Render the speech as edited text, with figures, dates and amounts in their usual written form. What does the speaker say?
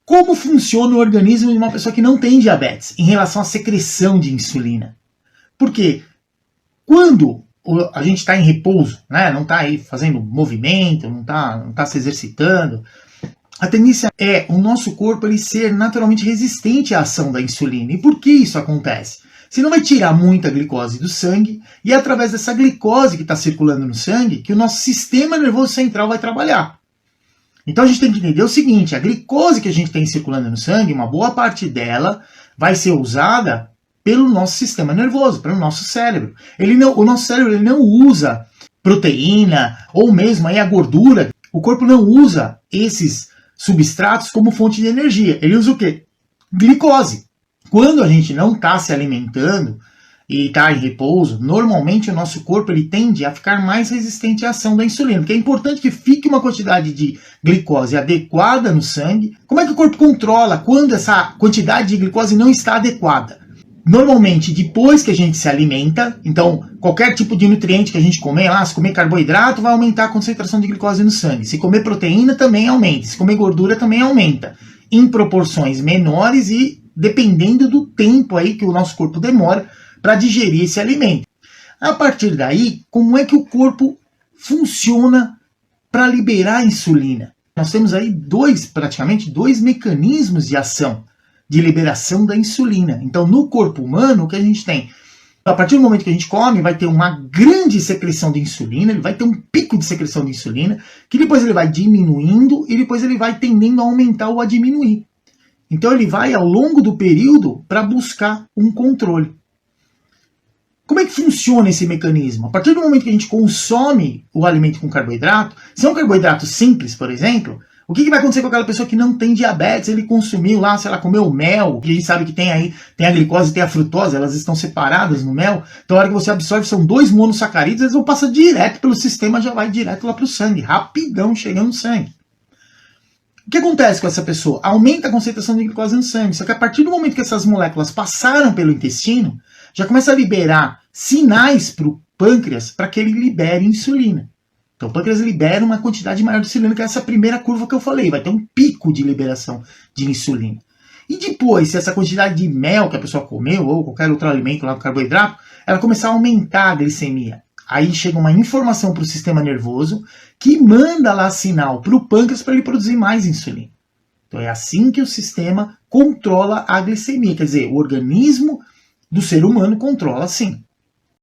Como funciona o organismo de uma pessoa que não tem diabetes em relação à secreção de insulina? Porque quando a gente está em repouso, né, não está aí fazendo movimento, não tá se exercitando, a tendência é o nosso corpo ele ser naturalmente resistente à ação da insulina. E por que isso acontece? Você não vai tirar muita glicose do sangue e é através dessa glicose que está circulando no sangue que o nosso sistema nervoso central vai trabalhar. Então a gente tem que entender o seguinte, a glicose que a gente tem circulando no sangue, uma boa parte dela vai ser usada pelo nosso sistema nervoso, pelo nosso cérebro. O nosso cérebro ele não usa proteína ou mesmo aí a gordura. O corpo não usa esses substratos como fonte de energia. Ele usa o quê? Glicose. Quando a gente não está se alimentando e está em repouso, normalmente o nosso corpo ele tende a ficar mais resistente à ação da insulina, porque é importante que fique uma quantidade de glicose adequada no sangue. Como é que o corpo controla quando essa quantidade de glicose não está adequada? Normalmente, depois que a gente se alimenta, então qualquer tipo de nutriente que a gente comer, se comer carboidrato vai aumentar a concentração de glicose no sangue, se comer proteína também aumenta, se comer gordura também aumenta, em proporções menores e dependendo do tempo aí que o nosso corpo demora para digerir esse alimento. A partir daí, como é que o corpo funciona para liberar a insulina? Nós temos aí praticamente dois mecanismos de ação de liberação da insulina. Então, no corpo humano, o que a gente tem? A partir do momento que a gente come, vai ter uma grande secreção de insulina, ele vai ter um pico de secreção de insulina, que depois ele vai diminuindo e depois ele vai tendendo a aumentar ou a diminuir. Então ele vai ao longo do período para buscar um controle. Como é que funciona esse mecanismo? A partir do momento que a gente consome o alimento com carboidrato, se é um carboidrato simples, por exemplo, o que vai acontecer com aquela pessoa que não tem diabetes? Ele consumiu lá, se ela comeu mel, que a gente sabe que tem aí, tem a glicose e tem a frutose, elas estão separadas no mel, então a hora que você absorve são 2 monossacarídeos, eles vão passar direto pelo sistema, já vai direto lá para o sangue, rapidão chegando no sangue. O que acontece com essa pessoa? Aumenta a concentração de glicose no sangue, só que a partir do momento que essas moléculas passaram pelo intestino, já começa a liberar sinais para o pâncreas para que ele libere insulina. Então o pâncreas libera uma quantidade maior de insulina, que é essa primeira curva que eu falei, vai ter um pico de liberação de insulina. E depois, se essa quantidade de mel que a pessoa comeu, ou qualquer outro alimento lá com carboidrato, ela começar a aumentar a glicemia. Aí chega uma informação para o sistema nervoso que manda lá sinal para o pâncreas para ele produzir mais insulina. Então é assim que o sistema controla a glicemia. Quer dizer, o organismo do ser humano controla sim.